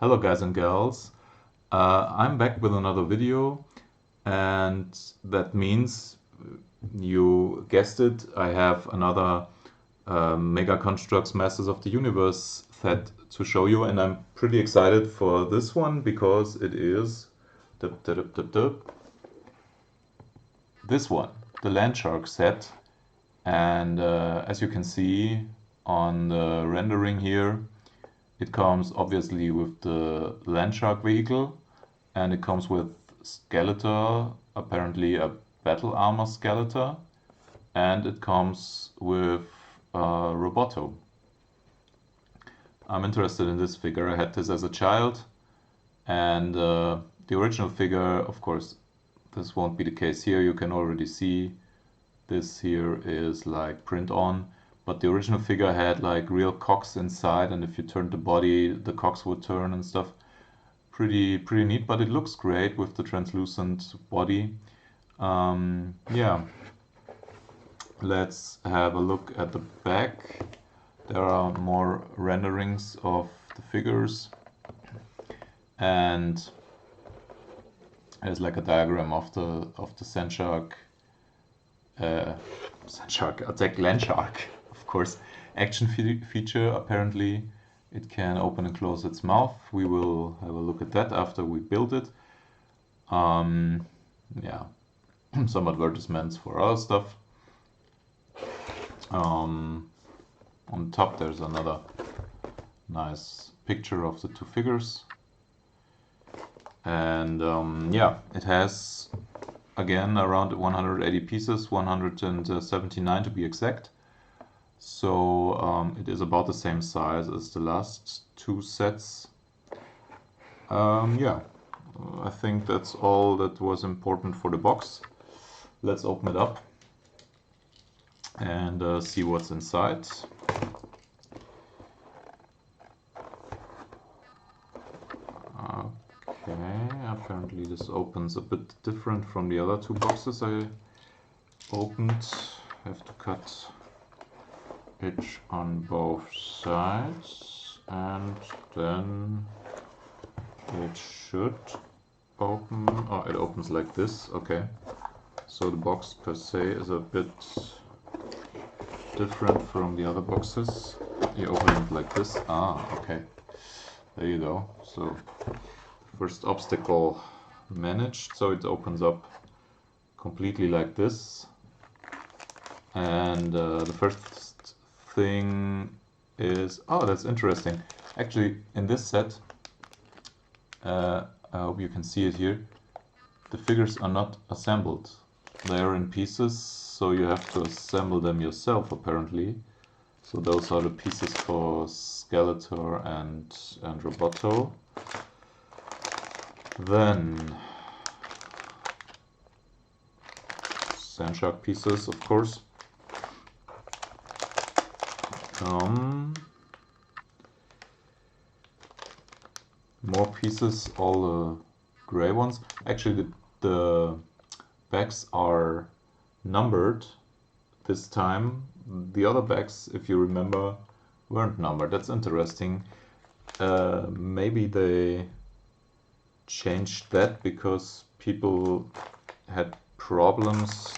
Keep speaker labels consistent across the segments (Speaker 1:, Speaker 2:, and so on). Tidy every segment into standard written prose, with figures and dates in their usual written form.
Speaker 1: Hello guys and gals, I'm back with another video, and that means, you guessed it, I have another Mega Construx Masters of the Universe set to show you, and I'm pretty excited for this one because it is this one, the Landshark set. And as you can see on the rendering here, it comes obviously with the Landshark vehicle, and it comes with Skeletor, apparently a battle armor Skeletor, and it comes with Roboto. I'm interested in this figure. I had this as a child, and the original figure, of course, this won't be the case here. You can already see this here is like print on. But the original figure had like real cogs inside, and if you turned the body, the cogs would turn and stuff. Pretty neat, but it looks great with the translucent body. Yeah, let's have a look at the back. There are more renderings of the figures, and there's like a diagram of the Landshark attack Landshark. Of course, action feature. Apparently it can open and close its mouth. We will have a look at that after we build it. Yeah, some advertisements for other stuff. On top there's another nice picture of the two figures, and yeah, it has again around 180 pieces, 179 to be exact. So it is about the same size as the last two sets. Yeah, I think that's all that was important for the box. Let's open it up and see what's inside. Okay, apparently this opens a bit different from the other two boxes I opened. Have to cut it on both sides, and then it should open. Oh, it opens like this. Okay, so the box per se is a bit different from the other boxes. You open it like this. Ah, okay, there you go. So first obstacle managed. So it opens up completely like this, and the first thing is, oh, that's interesting. Actually, in this set, I hope you can see it here, the figures are not assembled. They are in pieces, so you have to assemble them yourself, apparently. So those are the pieces for Skeletor and Roboto. Then Landshark pieces, of course. More pieces, all the gray ones. Actually, the bags are numbered this time. The other bags, if you remember, weren't numbered. That's interesting. Maybe they changed that because people had problems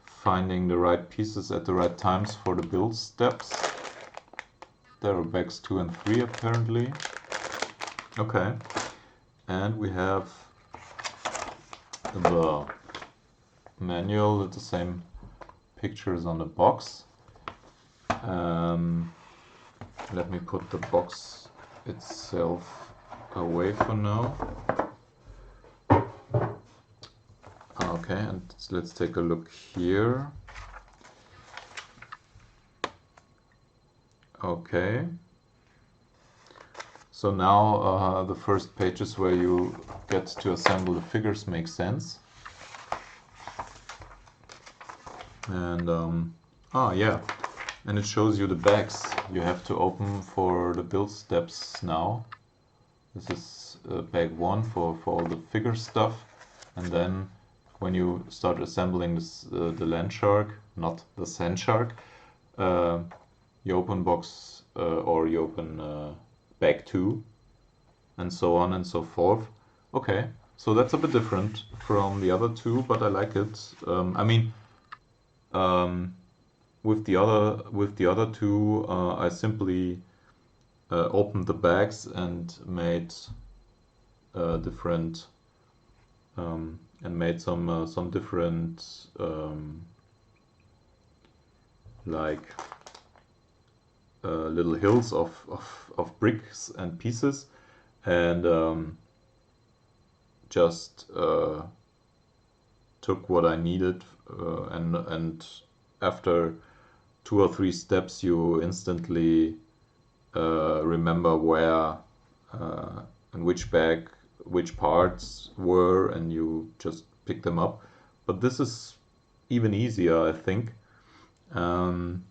Speaker 1: finding the right pieces at the right times for the build steps. There are bags 2 and 3 apparently. Okay, and we have the manual with the same pictures on the box. Let me put the box itself away for now. Okay, and let's take a look here. Okay, so now the first pages where you get to assemble the figures make sense. And yeah, and it shows you the bags you have to open for the build steps now. This is bag 1 for all the figure stuff, and then when you start assembling this, the Landshark, not the Sandshark, you open box or you open bag 2, and so on and so forth. Okay, so that's a bit different from the other two, but I like it. I mean, with the other two, I simply opened the bags and made different and made some different like little hills of bricks and pieces, and just took what I needed, and after 2 or 3 steps you instantly remember where and which bag which parts were, and you just pick them up. But this is even easier, I think. And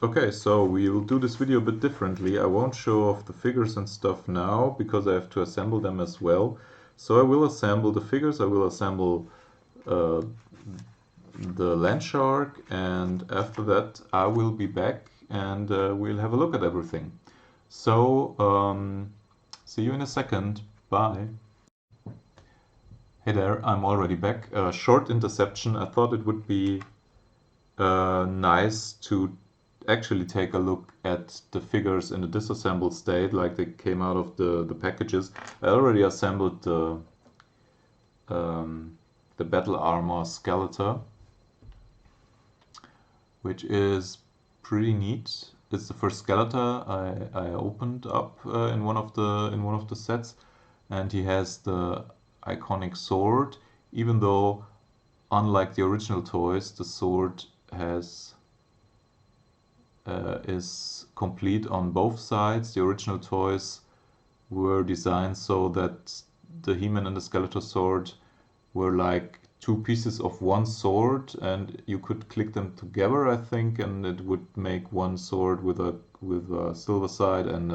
Speaker 1: okay, so we will do this video a bit differently. I won't show off the figures and stuff now because I have to assemble them as well. So I will assemble the figures, I will assemble the Landshark, and after that I will be back and we'll have a look at everything. So see you in a second. Bye. Hey there, I'm already back. Short interception. I thought it would be nice to actually take a look at the figures in a disassembled state, like they came out of the packages. I already assembled the battle armor Skeletor, which is pretty neat. It's the first Skeletor I opened up in one of the sets, and he has the iconic sword, even though unlike the original toys, the sword is complete on both sides. The original toys were designed so that the He-Man and the Skeletor sword were like 2 pieces of one sword, and you could click them together, I think, and it would make one sword with a silver side and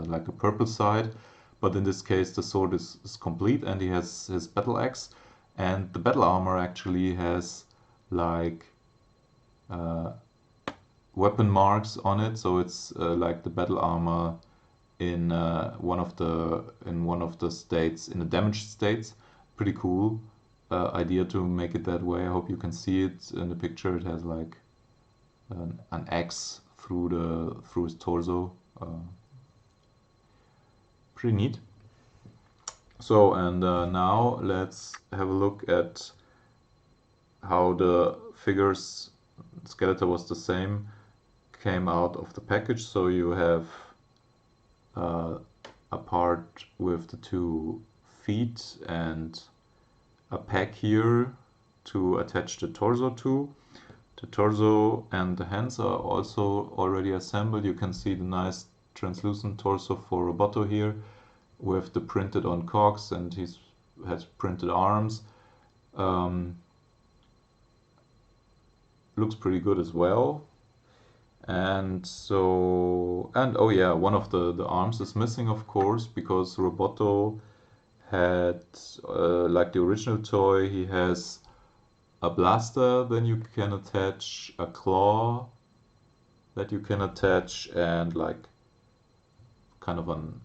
Speaker 1: like a purple side. But in this case, the sword is complete, and he has his battle axe, and the battle armor actually has like weapon marks on it, so it's like the battle armor in one of the states, in the damaged states. Pretty cool idea to make it that way. I hope you can see it in the picture. It has like an axe through his torso. Pretty neat. So, and now let's have a look at how the figures. Skeletor was the same, came out of the package. So you have a part with the 2 feet and a peg here to attach the torso to. The torso and the hands are also already assembled. You can see the nice translucent torso for Roboto here with the printed on cogs, and he has printed arms. Looks pretty good as well. And so, and oh yeah, one of the arms is missing, of course, because Roboto had, like the original toy, he has a blaster, then you can attach a claw that you can attach, and like kind of an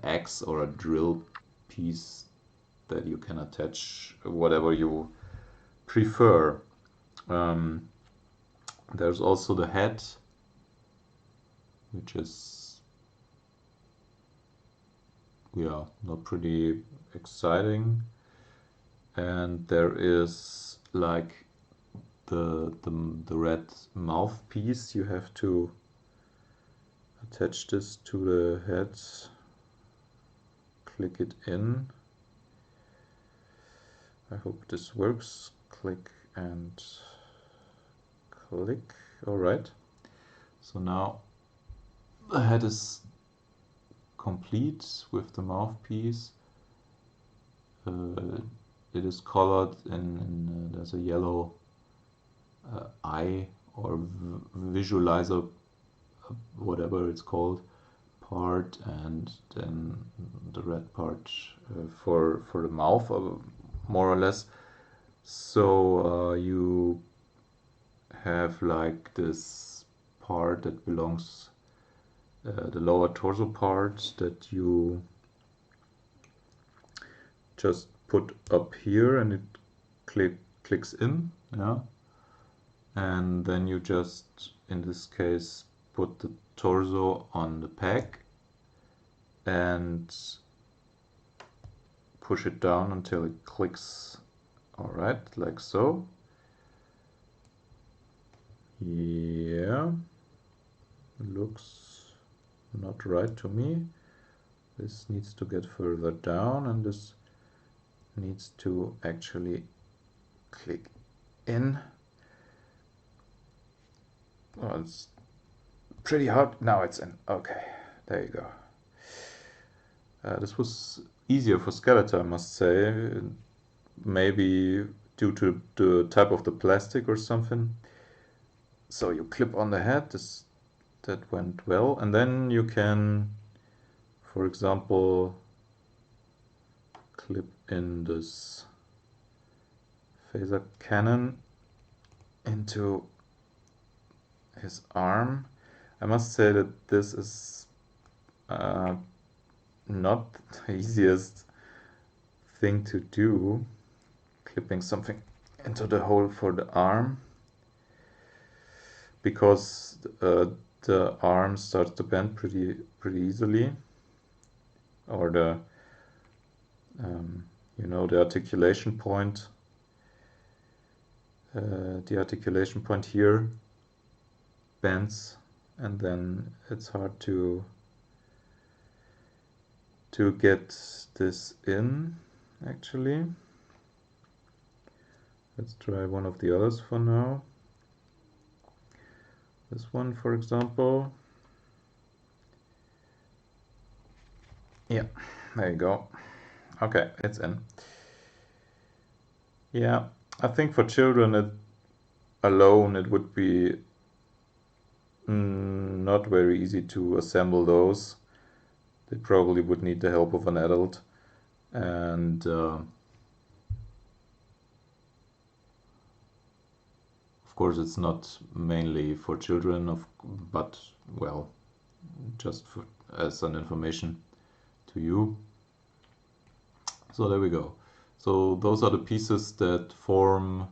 Speaker 1: axe or a drill piece that you can attach, whatever you prefer. There's also the head, which is, yeah, not pretty exciting. And there is like the red mouthpiece. You have to attach this to the head, click it in. I hope this works. Click and click. All right. So now the head is complete with the mouthpiece. It is colored in there's a yellow eye or visualizer, whatever it's called, part, and then the red part for the mouth, more or less. So you have like this part that belongs the lower torso part that you just put up here, and it clicks in, yeah. And then you just, in this case, put the torso on the peg and push it down until it clicks. Alright, like so. Yeah, looks not right to me. This needs to get further down, and this needs to actually click in. Oh, it's pretty hard. Now it's in. Okay, there you go. This was easier for Skeletor, I must say. Maybe due to the type of the plastic or something. So you clip on the head. That went well, and then you can, for example, clip in this phaser cannon into his arm. I must say that this is not the easiest thing to do, clipping something into the hole for the arm, because the arm starts to bend pretty easily, or the you know, the articulation point. The articulation point here bends, and then it's hard to get this in, actually. Let's try one of the others for now. This one, for example. Yeah, there you go. Okay, it's in. Yeah, I think for children alone it would be not very easy to assemble those. They probably would need the help of an adult, and of course it's not mainly for children, but well, just as an information to you. So there we go. So those are the pieces that form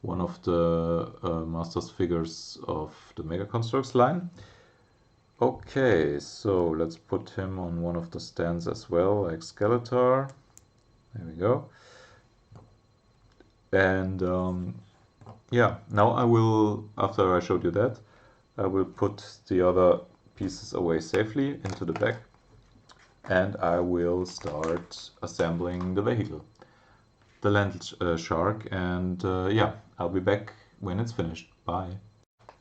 Speaker 1: one of the Masters figures of the Mega Construx line. Okay, so let's put him on one of the stands as well, like Skeletor. There we go. And yeah, now I will, after I showed you that, I will put the other pieces away safely into the bag, and I will start assembling the vehicle, the Landshark, and yeah, I'll be back when it's finished. Bye.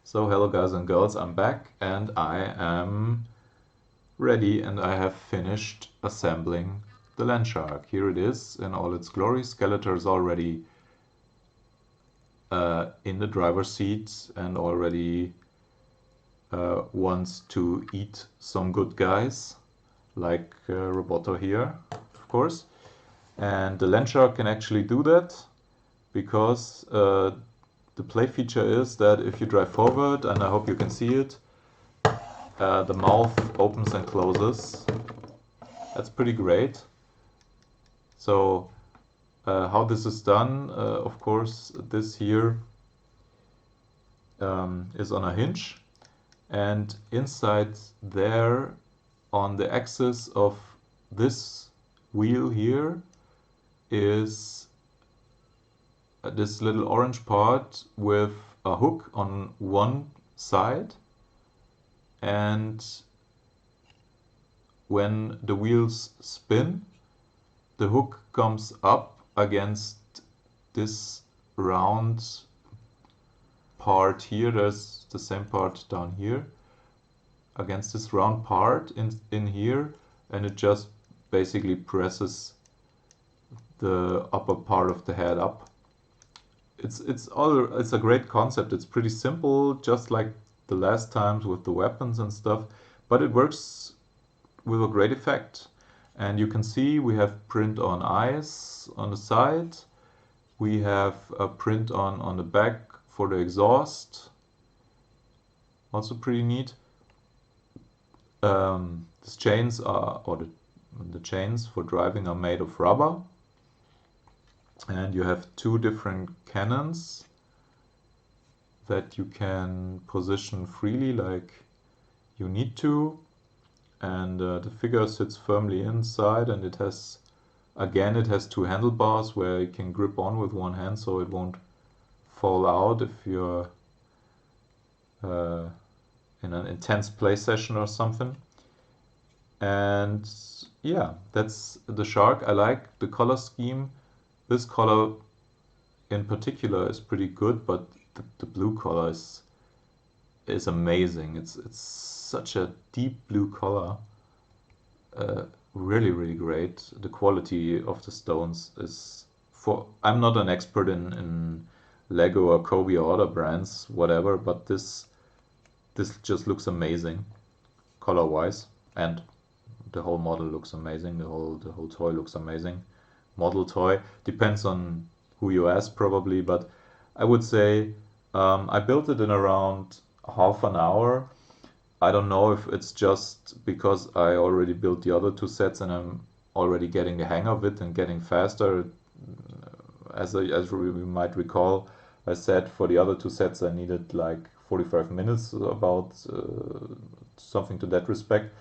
Speaker 1: So hello guys and girls, I'm back, and I am ready, and I have finished assembling the Landshark. Here it is in all its glory. Skeletor is already in the driver's seat and already wants to eat some good guys, like Roboto here, of course. And the Landshark can actually do that because the play feature is that if you drive forward, and I hope you can see it, the mouth opens and closes. That's pretty great. So how this is done, of course, this here is on a hinge, and inside there, on the axis of this wheel here, is this little orange part with a hook on one side, and when the wheels spin, the hook comes up against this round part here. There's the same part down here, against this round part in here, and it just basically presses the upper part of the head up. It's a great concept. It's pretty simple, just like the last times with the weapons and stuff, but it works with a great effect. And you can see we have print on eyes on the side. We have a print on the back for the exhaust. Also pretty neat. These chains are, or the chains for driving are made of rubber, and you have two different cannons that you can position freely like you need to, and the figure sits firmly inside, and it has, again, it has two handlebars where you can grip on with one hand so it won't fall out if you're in an intense play session or something. And yeah, that's the Shark. I like the color scheme. This color in particular is pretty good, but the blue color is amazing. It's such a deep blue color. Really great. The quality of the stones is, I'm not an expert in Lego or Kobe or other brands, whatever, but this just looks amazing color wise, and the whole model looks amazing. The whole toy looks amazing. Model toy depends on who you ask probably, but I would say I built it in around half an hour. I don't know if it's just because I already built the other two sets and I'm already getting the hang of it and getting faster. As we might recall, I said for the other two sets I needed like 45 minutes, about something to that respect,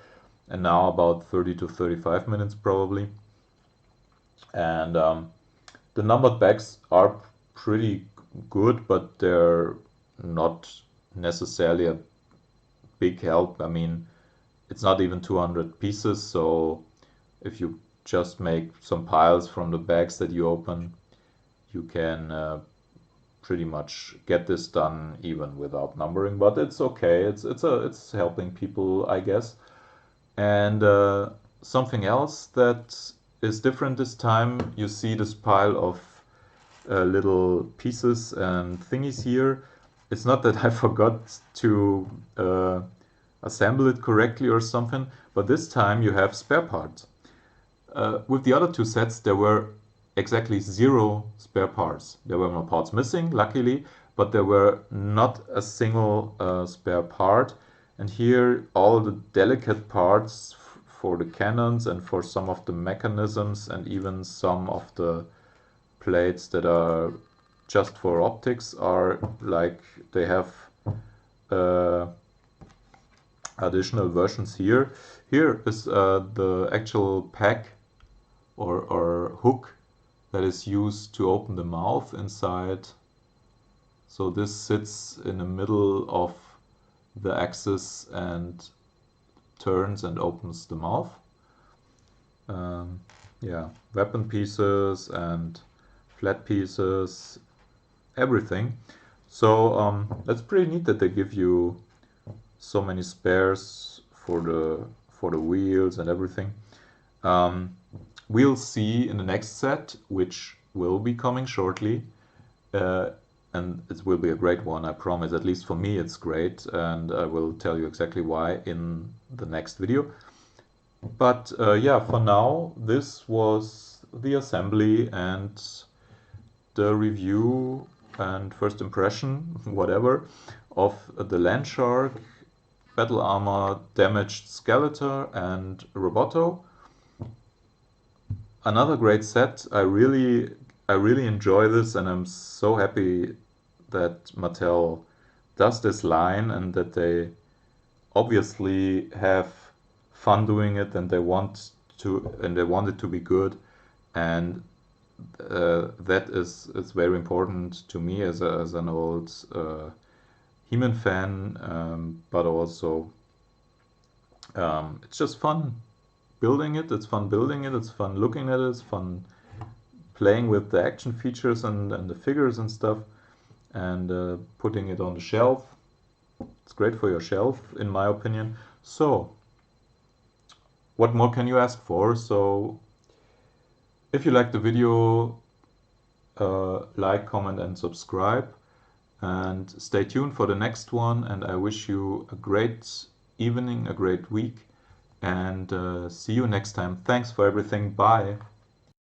Speaker 1: and now about 30 to 35 minutes probably. And the numbered bags are pretty good, but they're not necessarily a big help. I mean, it's not even 200 pieces, so if you just make some piles from the bags that you open, you can pretty much get this done even without numbering, but it's okay. It's helping people, I guess. And something else that is different this time, you see this pile of little pieces and thingies here. It's not that I forgot to assemble it correctly or something, but this time you have spare parts. With the other two sets there were exactly 0 spare parts. There were no parts missing, luckily, but there were not a single spare part. And here all the delicate parts for the cannons and for some of the mechanisms and even some of the plates that are just for optics are like, they have additional versions here. Here is the actual pack or hook that is used to open the mouth inside. So this sits in the middle of the axis and turns and opens the mouth. Yeah, weapon pieces and flat pieces, everything. So that's pretty neat that they give you so many spares for the wheels and everything. We'll see in the next set, which will be coming shortly, and it will be a great one, I promise. At least for me it's great, and I will tell you exactly why in the next video. But yeah, for now this was the assembly and the review and first impression, whatever, of the Landshark, Battle Armor, Damaged Skeletor and Roboto. Another great set. I really enjoy this, and I'm so happy that Mattel does this line and that they obviously have fun doing it, and they want it to be good, and that is very important to me as an old He-Man fan, but also it's just fun building it. It's fun building it. It's fun looking at it. It's fun playing with the action features and the figures and stuff, and putting it on the shelf. It's great for your shelf, in my opinion. So what more can you ask for? So if you like the video, like, comment and subscribe, and stay tuned for the next one. And I wish you a great evening, a great week, and see you next time. Thanks for everything. Bye.